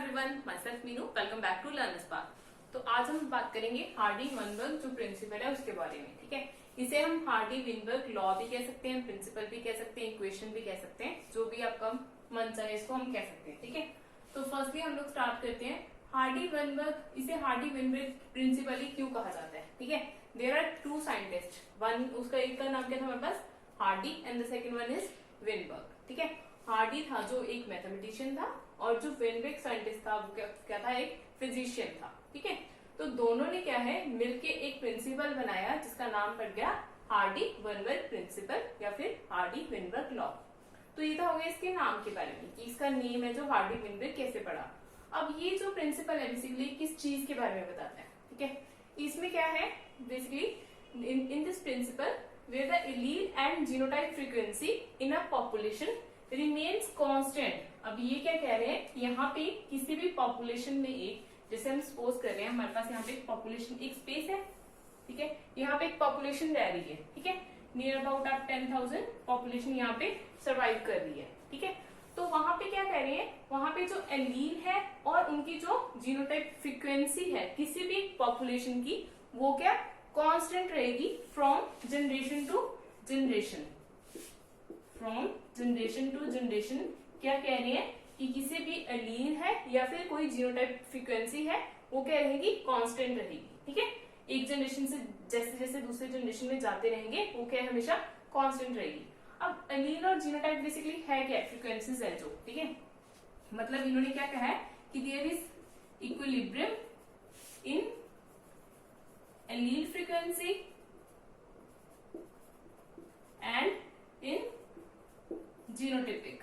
Everyone, myself Meenu, welcome back to Learn Spark. तो आज हम बात करेंगे हार्डी-विनबर्ग जो प्रिंसिपल है उसके बारे में। ठीक है, इसे हम हार्डी-विनबर्ग लॉ भी कह सकते हैं, प्रिंसिपल भी कह सकते हैं, इक्वेशन भी कह सकते हैं, जो भी आपका मन चाहे इसको हम कह सकते हैं। ठीक है, तो फर्स्टली हम लोग स्टार्ट करते हैं हार्डी-विनबर्ग। इसे हार्डी-विनबर्ग प्रिंसिपल ही क्यों कहा जाता है? ठीक है, there are two scientist, one उसका एक का नाम क्या था हमारे पास, Hardy, and the second one is Weinberg. ठीक है, हार्डी था जो एक मैथमेटिशियन था और जो विनबर्ग साइंटिस्ट था वो क्या था, एक फिजिशियन था। ठीक है, तो दोनों ने क्या है मिलके एक प्रिंसिपल बनाया जिसका नाम पड़ गया हार्डी-विनबर्ग प्रिंसिपल या फिर हार्डी-विनबर्ग लॉ। तो ये तो हो गया इसके नाम के बारे में कि इसका नेम है जो हार्डी-विनबर्ग कैसे पड़ा। अब ये जो प्रिंसिपल है बेसिकली किस चीज के बारे में बताता है। ठीक है, इसमें क्या है basically in this principle where the allele and genotype frequency in a population remains constant। अब ये क्या कह रहे हैं, यहाँ पे किसी भी पॉपुलेशन में एक, जैसे हम सपोज कर रहे हैं हमारे पास यहाँ पे एक पॉपुलेशन, एक स्पेस है। ठीक है, यहाँ पे एक पॉपुलेशन रह रही है। ठीक है, नियर अबाउट आप 10,000 पॉपुलेशन यहाँ पे सर्वाइव कर रही है। ठीक है, तो वहां पे क्या कह रहे हैं, वहां पे जो एलील है और उनकी जो जीनोटाइप फ्रीक्वेंसी है किसी भी पॉपुलेशन की, वो क्या कांस्टेंट रहेगी from generation to generation. From generation to generation क्या कह रहे हैं कि किसी भी एलील है या फिर कोई जीनोटाइप फ्रीक्वेंसी है वो क्या रहेगी, कांस्टेंट रहेगी। ठीक है, एक जनरेशन से जैसे जैसे दूसरे जनरेशन में जाते रहेंगे वो क्या हमेशा कांस्टेंट रहेगी। अब एलील और जीनोटाइप बेसिकली है क्या, फ्रीक्वेंसीज है जो। ठीक है, मतलब इन्होंने क्या कहा है कि there is equilibrium in allele frequency and in genotypic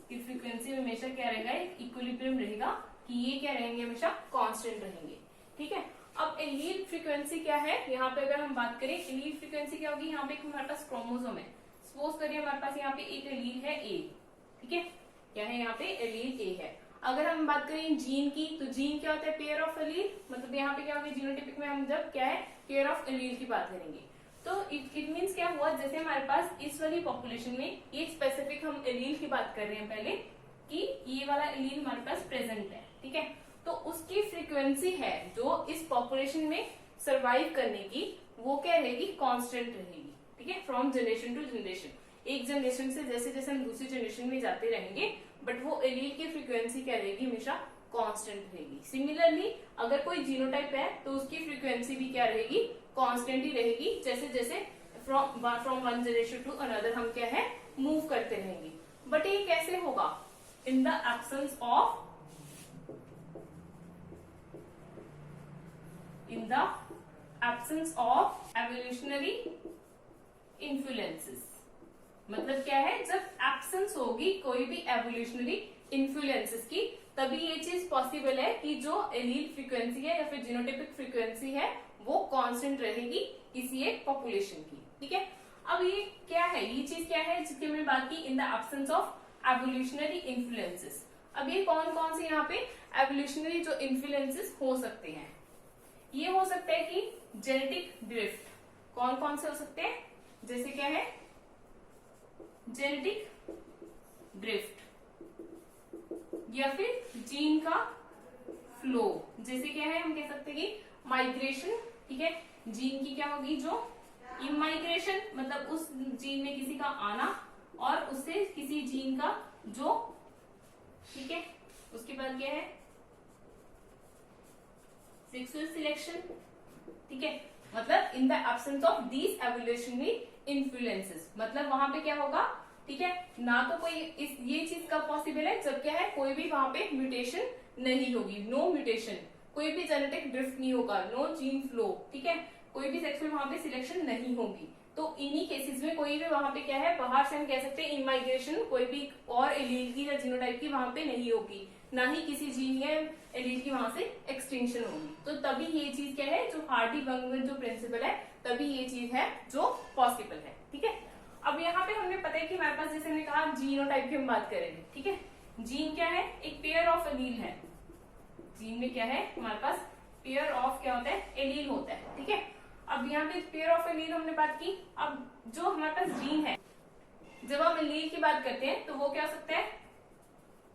की फ्रीक्वेंसी में हमेशा क्या रहेगा, एक इक्विलिब्रियम रहेगा कि ये क्या रहेंगे, हमेशा कांस्टेंट रहेंगे। ठीक है, अब एलील फ्रीक्वेंसी क्या है, यहाँ पे अगर हम बात करें एलील फ्रीक्वेंसी क्या होगी, यहाँ पे एक हमारे पास क्रोमोसोम है। सपोज करिए हमारे पास यहाँ पे एक एलील है ए। ठीक है, क्या है यहाँ पे एलील ए है। अगर हम बात करें जीन की, तो जीन क्या होता है, पेयर ऑफ एलील। मतलब यहाँ पे क्या होगा, जीनोटाइपिक में हम जब क्या है पेयर ऑफ एलील की बात करेंगे तो इट मींस क्या हुआ, जैसे हमारे पास इस वाली पॉपुलेशन में एक स्पेसिफिक हम एलील की बात कर रहे हैं पहले कि ये वाला एलील हमारे पास प्रेजेंट है। ठीक है, तो उसकी फ्रीक्वेंसी है जो इस पॉपुलेशन में सर्वाइव करने की, वो क्या रहेगी, कॉन्स्टेंट रहेगी। ठीक है, फ्रॉम जनरेशन टू जनरेशन, एक जनरेशन से जैसे जैसे हम दूसरी जनरेशन में जाते रहेंगे बट वो एलील की फ्रीक्वेंसी क्या रहेगी, हमेशा कांस्टेंट रहेगी। सिमिलरली अगर कोई जीनोटाइप है तो उसकी फ्रीक्वेंसी भी क्या रहेगी, कांस्टेंट ही रहेगी। जैसे जैसे from one generation to another हम क्या है मूव करते रहेंगे। बट ये कैसे होगा, in the absence of evolutionary influences. मतलब क्या है, जब एब्सेंस होगी कोई भी एवोल्यूशनरी इन्फ्लुएंसेस की, तभी ये चीज पॉसिबल है कि जो एलील फ्रीक्वेंसी है या फिर जीनोटाइपिक फ्रीक्वेंसी है वो कांस्टेंट रहेगी किसी एक पॉपुलेशन की। ठीक है, अब ये क्या है, ये चीज क्या है जिसकी मैंने बात की, in the absence of evolutionary influences. अब ये कौन कौन से यहाँ पे एवोल्यूशनरी जो इन्फ्लुएंसेस हो सकते हैं, ये हो सकता है कि जेनेटिक ड्रिफ्ट। कौन कौन से हो सकते हैं, जैसे क्या है जेनेटिक ड्रिफ्ट, या फिर जीन का फ्लो। जैसे क्या है हम कह सकते हैं कि माइग्रेशन। ठीक है, जीन की क्या होगी, जो इमाइग्रेशन, मतलब उस जीन में किसी का आना और उससे किसी जीन का जो, ठीक है, उसके बाद क्या है सेक्सुअल सिलेक्शन। ठीक है, मतलब in the absence of these evolutionary influences, मतलब वहां पे क्या होगा, ठीक है, ना तो कोई ये चीज कब पॉसिबल है, जब क्या है कोई भी वहां पे म्यूटेशन नहीं होगी, नो म्यूटेशन, कोई भी जेनेटिक ड्रिफ्ट नहीं होगा, नो जीन फ्लो। ठीक है, कोई भी सेक्सुअल वहां पे सिलेक्शन नहीं होगी। तो इन्हीं केसेस में कोई भी वहां पे क्या है, बाहर से हम कह सकते हैं इमाइग्रेशन, कोई भी और एलील की या जीनोटाइप की वहां पे नहीं होगी, ना ही किसी जीन या एलील की वहां से एक्सटिंक्शन होगी। तो तभी ये चीज क्या है, जो हार्डी-विनबर्ग जो प्रिंसिपल है, तभी ये चीज है जो पॉसिबल है। ठीक है, अब यहाँ पे हमें पता है कि हमारे पास, जैसे हमने कहा जीनोटाइप की हम बात करेंगे। ठीक है, जीन क्या है, एक पेयर ऑफ एलील है। जीन में क्या है हमारे पास पेयर ऑफ क्या होता है, एलील होता है। ठीक है, अब यहाँ पे पेयर ऑफ एलील हमने बात की। अब जो हमारे पास जीन है, जब हम एलील की बात करते हैं तो वो क्या हो सकता है,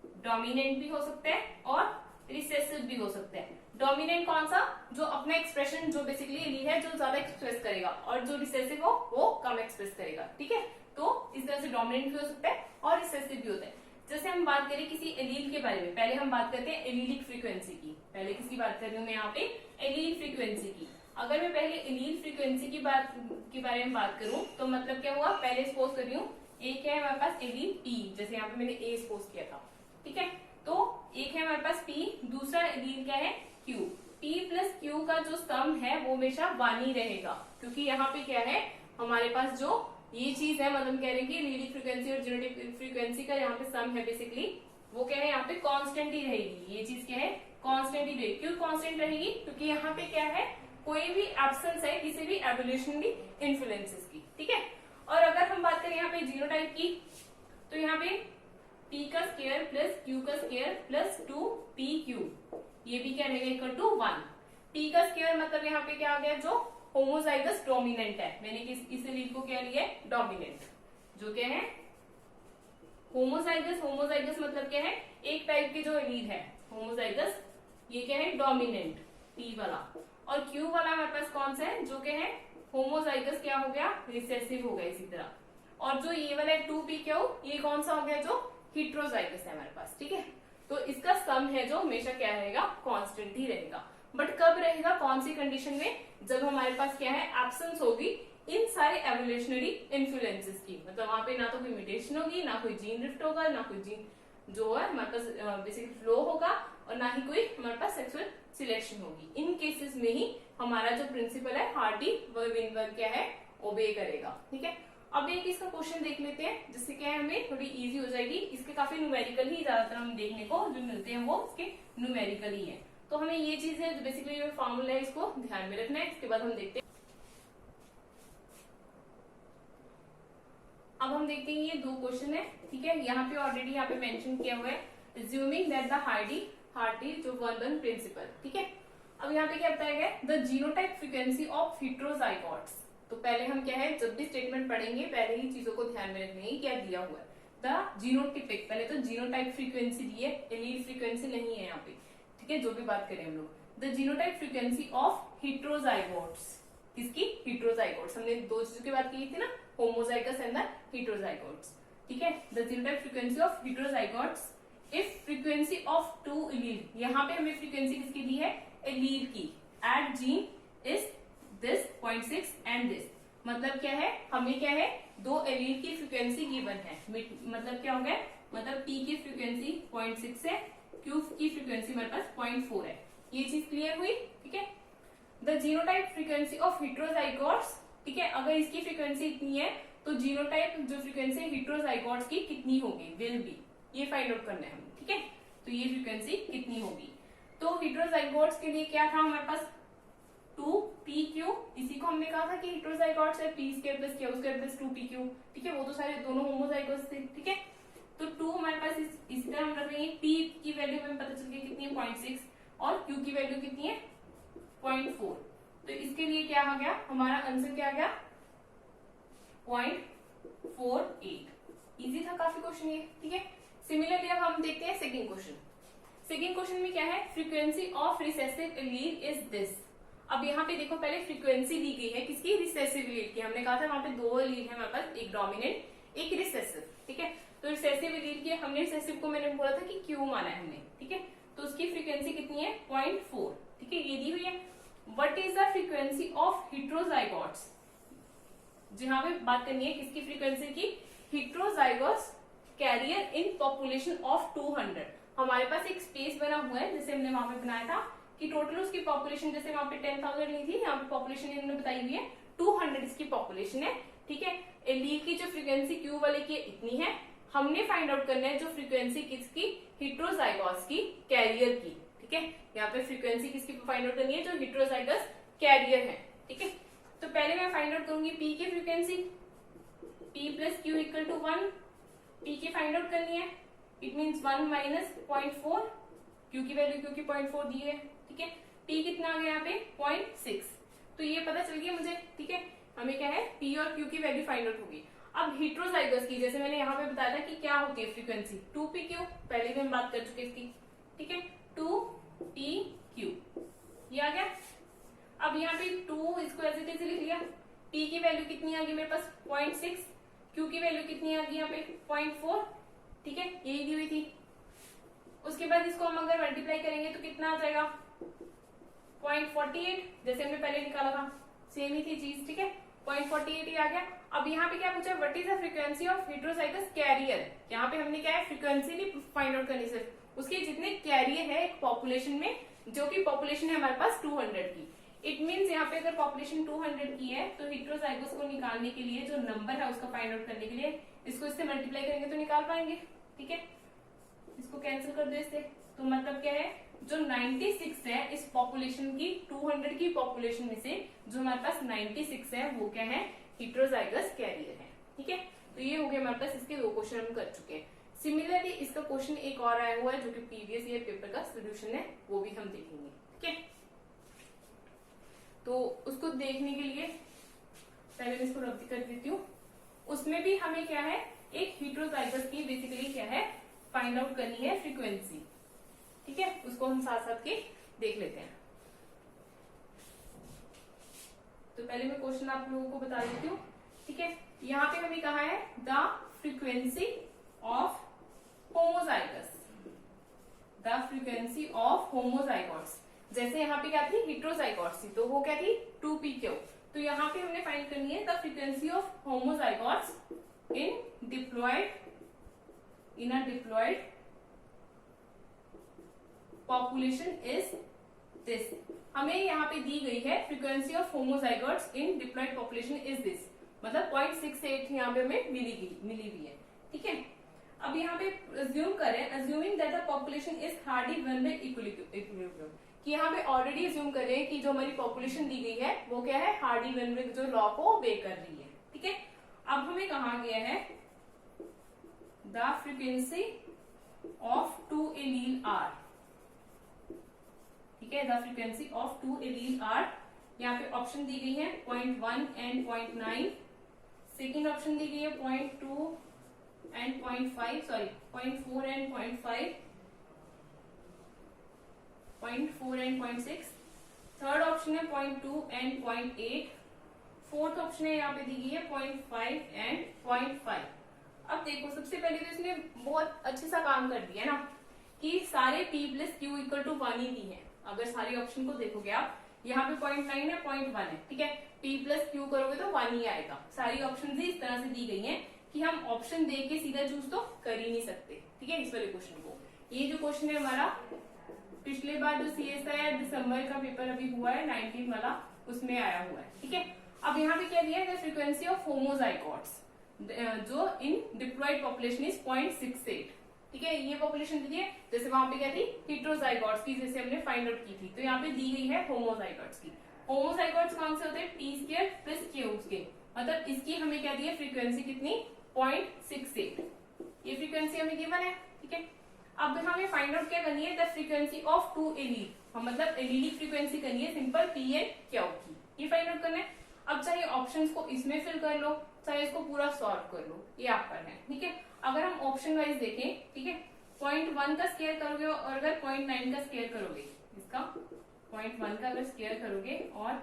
डोमिनेंट भी हो सकता है और रिसेसिव भी हो सकता है। डोमिनेंट कौन सा, जो अपना एक्सप्रेशन जो बेसिकली एलील है जो ज्यादा एक्सप्रेस करेगा, और जो रिसेसिव हो वो कम एक्सप्रेस करेगा। ठीक है, तो इस तरह से डोमिनेंट भी हो सकता है और रिसेसिव भी होता है। जैसे हम बात करें किसी एलील के बारे में, पहले हम बात करते हैं एलीलिक फ्रीक्वेंसी की। पहले किसकी बात कर रही हूँ मैं यहाँ पे, एलील फ्रीक्वेंसी की। अगर मैं पहले एलील फ्रीक्वेंसी की बात के बारे में बात करूं तो मतलब क्या हुआ, पहले सपोज कर रही हूँ एक है हमारे पास एलील पी, जैसे यहाँ पे मैंने ए सपोज किया था। ठीक है, तो एक है हमारे पास पी, दूसरा एलील क्या है क्यू। पी प्लस क्यू का जो सम है वो हमेशा 1 ही रहेगा, क्योंकि यहाँ पे क्या है हमारे पास जो ये चीज है, मतलब कह रहे हैं कि एलीलिक फ्रीक्वेंसी और जेनेटिक फ्रीक्वेंसी का यहाँ पे सम है बेसिकली, वो क्या है यहाँ पे कांस्टेंट ही रहेगी। ये चीज क्या है, कांस्टेंट ही रहेगी। क्यों कांस्टेंट रहेगी, क्योंकि यहाँ पे क्या है कोई भी एब्सेंस है किसी भी एवोल्यूशनरी इन्फ्लुएंसेस की। ठीक है, और अगर हम बात करें यहाँ पे जीनोटाइप की, तो यहाँ पे p का स्क्वायर प्लस q का स्क्वायर प्लस 2pq, ये भी क्या रहेगा इक्वल टू 1। p का स्क्वायर मतलब यहाँ पे क्या आ गया, जो होमोजाइगस डोमिनेंट है, मैंने इस एलील को क्या लिया है डोमिनेंट, जो क्या है होमोजाइगस। होमोजाइगस मतलब क्या है, एक टाइप के जो एलील है होमोजाइगस, ये क्या है डोमिनेंट p वाला। और q वाला हमारे पास कौन सा है, जो क्या है होमोजाइगस क्या हो गया, रिसेसिव हो गया इसी तरह। और जो ये वाला 2pq, ये कौन सा हो गया, जो हेटेरोजाइगस है हमारे पास। ठीक है, तो इसका सम है जो हमेशा क्या रहेगा, कांस्टेंट ही रहेगा। बट कब रहेगा, कौन सी कंडीशन में, जब हमारे पास क्या है एब्सेंस होगी इन सारे एवोल्यूशनरी इन्फ्लुएंसेस की, मतलब वहां पे ना तो कोई म्यूटेशन होगी, ना कोई जीन रिफ्ट होगा, ना कोई जीन जो है हमारे पास बेसिकली फ्लो होगा, और ना ही कोई हमारे पास सेक्सुअल सिलेक्शन होगी। इन केसेस में ही हमारा जो प्रिंसिपल है हार्डी-विनबर्ग क्या है ओबे करेगा। ठीक है, अब एक इसका क्वेश्चन देख लेते हैं, जिससे क्या है हमें थोड़ी इजी हो जाएगी। इसके काफी न्यूमेरिकल ही ज्यादातर हम देखने को जो मिलते हैं वो इसके न्यूमेरिकल ही है, तो हमें ये चीज है जो बेसिकली जो फॉर्मूला है इसको ध्यान में रखना है। इसके बाद हम देखते हैं, अब हम देखते हैं ये 2 क्वेश्चन है। ठीक है, यहाँ पे ऑलरेडी यहाँ पे मेंशन किया हुआ है assuming that the हार्डी जो 1-1 प्रिंसिपल। ठीक है, अब यहाँ पे क्या बताया गया, द जीनोटाइप फ्रीक्वेंसी ऑफ हेटेरोजाइगोट्स। तो पहले हम क्या है जब भी स्टेटमेंट पढ़ेंगे पहले ही चीजों को ध्यान में रखने क्या दिया हुआ है, द जीनोटिपिक, पहले तो जीनोटाइप फ्रीक्वेंसी दी है, एलील फ्रीक्वेंसी नहीं है यहाँ पे। ठीक है, जो भी बात करें हम लोग, द जीनोटाइप फ्रीक्वेंसी ऑफ हेटेरोजाइगोट्स, किसकी, हेटेरोजाइगोट्स। हमने 2 चीजों की बात की थी ना, होमोजाइगस एंड द हेटेरोजाइगोट्स। ठीक है, the genotype frequency of heterozygotes if frequency of 2 allele, यहाँ पे हमें फ्रीक्वेंसी किसकी दी है, एलील की, at gene is this 0.6 and this, मतलब क्या है हमें क्या है 2 एलील की फ्रीक्वेंसी गिवन है, मतलब क्या हो गया, मतलब p की फ्रीक्वेंसी 0.6 है, q की फ्रीक्वेंसी हमारे पास 0.4 है। ये चीज क्लियर हुई। ठीक है, द जीनोटाइप फ्रीक्वेंसी ऑफ हेटेरोजाइगोट्स, ठीक है, अगर इसकी फ्रीक्वेंसी इतनी है तो जीनोटाइप जो फ्रीक्वेंसी हेटेरोजाइगोट्स की कितनी होगी, विल बी, ये फाइंड आउट करना है हमें। ठीक है, तो ये फ्रीक्वेंसी कितनी होगी, तो हेटेरोजाइगोट्स के लिए क्या था हमारे पास 2pq, इसी को हमने कहा था कि हेटेरोजाइगोट्स है p square plus q square plus 2pq। ठीक है, वो तो सारे दोनों होमोजाइगोट्स थे। ठीक है, तो 2 हमारे पास इस तरह हम रख लेंगे, p की वैल्यू हमें पता चल गई कितनी है 0.6 और q की वैल्यू कितनी है 0.4, तो इसके लिए क्या आ गया हमारा आंसर, क्या आ गया 0.48। इजी था काफी क्वेश्चन ये। ठीक है, सिमिलरली अब हम देखते हैं सेकंड क्वेश्चन। सेकंड क्वेश्चन में क्या है, frequency of recessive allele is this. अब यहाँ पे देखो पहले फ्रीक्वेंसी दी गई है किसकी, रिसेसिव एलील की। हमने कहा था वहां पे 2 एलील है हमारे पास, एक डोमिनेंट एक रिसेसिव। ठीक है, तो रिसेसिव एलील की हमने रिसेसिव को मैंने बोला था कि क्यू माना है हमने। ठीक है, तो उसकी फ्रीक्वेंसी कितनी है 0.4। ठीक है, ये दी हुई है। What is the frequency of heterozygotes, जहां पे बात करनी है किसकी फ्रीक्वेंसी की, heterozygous carrier in population of 200। हमारे पास एक स्पेस बना हुआ है जैसे हमने वहां पे बनाया था कि टोटल उसकी पॉपुलेशन, जैसे वहां पे 10,000 ली थी, यहाँ पे पॉपुलेशन इन्होंने बताई हुई है 200 इसकी पॉपुलेशन है। ठीक है, एलील की जो फ्रीक्वेंसी क्यू वाले की इतनी है, हमने फाइंड आउट करना है जो फ्रीक्वेंसी किसकी, हेटेरोजाइगोस की कैरियर की। ठीक है, यहाँ पे फ्रीक्वेंसी किसकी फाइंड आउट करनी है, जो हेटेरोजाइगस कैरियर है। ठीक है, तो पहले मैं फाइंड आउट करूंगी p की फ्रीक्वेंसी, p plus q equal to 1, p की फाइंड आउट करनी है, इट मीन्स 1 माइनस 0.4, q की वैल्यू क्योंकि 0.4 दी है। ठीक है, p कितना आ गया यहाँ पे 0.6, तो ये पता चल गया मुझे। ठीक है, हमें क्या है p और q की वैल्यू फाइंड आउट होगी। अब हेट्रोजाइगस की जैसे मैंने यहाँ पे बताया था कि क्या होती है फ्रीक्वेंसी 2pq, पहले भी हम बात कर चुके इसकी, ठीक है 2pq, ये आ गया। अब यहाँ पे 2 इसको ऐसे कैसे लिख लिया, t की वैल्यू कितनी आ गई मेरे पास 0.6, q की वैल्यू कितनी आ गई यहाँ पे 0.4, ठीक है यही दी हुई थी। उसके बाद इसको हम अगर मल्टीप्लाई करेंगे तो कितना आ जाएगा 0.48, जैसे हमने पहले निकाला था सेम ही थी चीज, ठीक है 0.48 ही आ गया। अब यहाँ पे क्या पूछा, what is the frequency of heterozygous carrier, यहाँ पे हमने क्या है फ्रीक्वेंसी नहीं फाइंड आउट करनी, सिर्फ उसके जितने कैरियर है एक पॉपुलेशन में, जो कि पॉपुलेशन है हमारे पास 200 की। इट मीन्स यहाँ पे अगर पॉपुलेशन 200 की है तो हेट्रोजाइगस को निकालने के लिए जो नंबर है उसका फाइंड आउट करने के लिए इसको इससे मल्टीप्लाई करेंगे तो निकाल पाएंगे, ठीक है इसको कैंसिल कर दो इससे। तो मतलब क्या है, जो 96 है इस पॉपुलेशन की 200 की पॉपुलेशन में से जो हमारे पास 96 है वो क्या है हेट्रोजाइगस कैरियर है, ठीक है। तो ये हो गया हमारे पास, इसके 2 क्वेश्चन हम कर चुके हैं। सिमिलरली इसका क्वेश्चन एक और आया हुआ है जो कि प्रीवियस ईयर पेपर का सोल्यूशन है, वो भी हम देखेंगे, ठीक है। तो उसको देखने के लिए पहले मैं इसको रद्द कर देती हूँ। उसमें भी हमें क्या है, एक हेट्रोजाइगस की बेसिकली क्या है फाइंड आउट करनी है फ्रीक्वेंसी, ठीक है उसको हम साथ साथ के देख लेते हैं। तो पहले मैं क्वेश्चन आप लोगों को बता देती हूँ, ठीक है। यहाँ पे हमें कहा है the frequency of homozygous, the frequency of homozygotes, जैसे यहाँ पे क्या थी हेट्रोजाइगोट्स थी तो वो क्या थी 2pq, तो यहाँ पे हमने फाइंड करनी है the frequency of homozygotes in diploid population is this. हमें यहाँ पे दी गई है frequency of homozygotes in diploid population is this, मतलब 0.68 यहाँ पे हमें मिली हुई है, ठीक है। अब यहाँ पे अज्यूम करें, assuming that the population is hardly one by equilibrium, कि यहाँ पे ऑलरेडी अज्यूम कर रहे हैं कि जो हमारी पॉपुलेशन दी गई है वो क्या है हार्डी वन बाय जो लॉ को ओबे कर रही है, ठीक है। अब हमें कहा गया है the frequency of 2 allele are, ठीक है the frequency of 2 allele are, यहाँ पे ऑप्शन दी गई है 0.1 एंड 0.9, सेकेंड ऑप्शन दी गई है 0.2 and 0.5, sorry 0.4 and 0.5, 0.4 and 0.6, third option है 0.2 एंड 0.8, फोर्थ ऑप्शन है यहाँ पे दी गई है 0.5 एंड 0.5। अब देखो सबसे पहले तो इसने बहुत अच्छे सा काम कर दिया ना कि सारे p plus q equal to 1 ही दी है। अगर सारे ऑप्शन को देखोगे आप, यहाँ पे 0.9 है 0.1 है, ठीक है p प्लस क्यू करोगे तो 1 ही आएगा। सारी ऑप्शन ही इस तरह से दी गई है कि हम ऑप्शन दे के सीधा चूज तो कर ही नहीं सकते, ठीक है इस वाले क्वेश्चन को। ये जो क्वेश्चन है हमारा पिछले बार जो CSI दिसंबर का पेपर अभी हुआ है 19 वाला, उसमें आया हुआ है, ठीक है। अब यहाँ पे क्या दिया है फ्रीक्वेंसी ऑफ होमोजाइगोट्स जो इन डिप्लॉयड पॉपुलेशन इज 0.68, ठीक है ये पॉपुलेशन दी है, जैसे वहां पे क्या थी हेट्रोजाइगोट्स की जैसे हमने फाइंड आउट की थी, तो यहाँ पे दी गई है होमोजाइगोट्स की। होमोजाइगोट्स कौन से होते हैं t² प्लस q के, मतलब इसकी हमें क्या दी है फ्रीक्वेंसी कितनी 0.68, ये फ्रीक्वेंसी हमें गिवन है, ठीक है। अब हमें फाइंड आउट क्या करनी है द फ्रीक्वेंसी ऑफ 2 एलील, मतलब एलील फ्रीक्वेंसी करनी है सिंपल p एंड q की, ये फाइंड आउट करना है। अब चाहे ऑप्शंस को इसमें फिल कर लो चाहे इसको पूरा सॉल्व कर लो, ये आप करना है, ठीक है। अगर हम ऑप्शन वाइज देखें, ठीक है 0.1 का स्क्वायर करोगे और अगर 0.9 का स्क्वायर करोगे, इसका 0.1 का अगर स्क्वायर करोगे और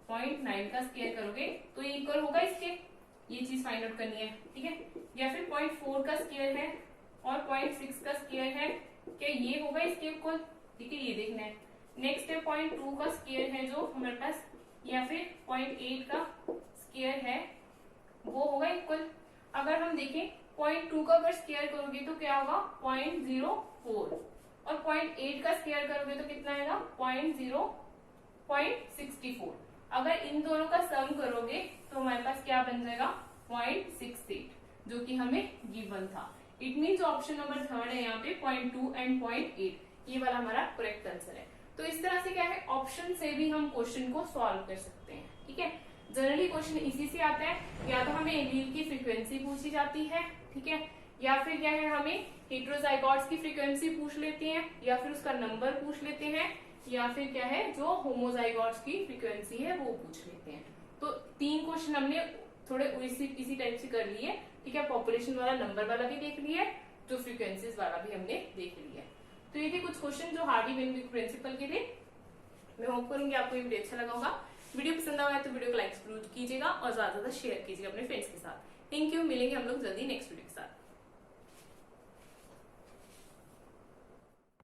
0.9 का स्क्वायर करोगे तो ये इक्वल होगा इसके, ये चीज फाइंड आउट करनी है, ठीक है। या फिर 0.4 का स्क्वायर है और 0.6 का स्क्वायर है, क्या ये होगा इसके इक्वल, ठीक है ये देखना है। नेक्स्ट है 0.2 का स्क्वायर है जो हमारे पास, या फिर 0.8 का स्क्वायर है वो होगा इक्वल। अगर हम देखें 0.2 का अगर स्क्वायर करोगे तो क्या होगा 0.04 और 0.8 का स्क्वायर करोगे तो कितना आएगा 0.64। अगर इन दोनों का सम करोगे तो हमारे पास क्या बन जाएगा 0.68 जो कि हमें गिवन था। It means option number third है यहाँ पे 0.2 एंड 0.8, ये वाला हमारा करेक्ट आंसर है। तो इस तरह से क्या है ऑप्शन से भी हम क्वेश्चन को सॉल्व कर सकते हैं, ठीक है। जनरली क्वेश्चन इसी से आता है, या तो हमें एलील की फ्रीक्वेंसी पूछी जाती है, ठीक है, या फिर क्या है हमें हेट्रोजाइगोट्स की फ्रीक्वेंसी पूछ लेते हैं, या फिर उसका नंबर पूछ लेते हैं, या फिर क्या है जो होमोजाइगोट्स की फ्रीक्वेंसी है वो पूछ लेते हैं। तो 3 क्वेश्चन हमने थोड़े इसी टाइप से कर लिए, ठीक है। पॉपुलेशन वाला, नंबर वाला भी देख लिया, जो फ्रीक्वेंसीज वाला भी हमने देख लिया। तो ये थे कुछ क्वेश्चन जो हार्डी विनविक प्रिंसिपल के थे। मैं होप करूंगी आपको ये वीडियो अच्छा लगा होगा। वीडियो पसंद आया तो वीडियो को लाइक जरूर कीजिएगा और ज्यादा से ज्यादा शेयर कीजिएगा अपने फ्रेंड्स के साथ। थैंक यू, मिलेंगे हम लोग जल्दी नेक्स्ट वीडियो के साथ।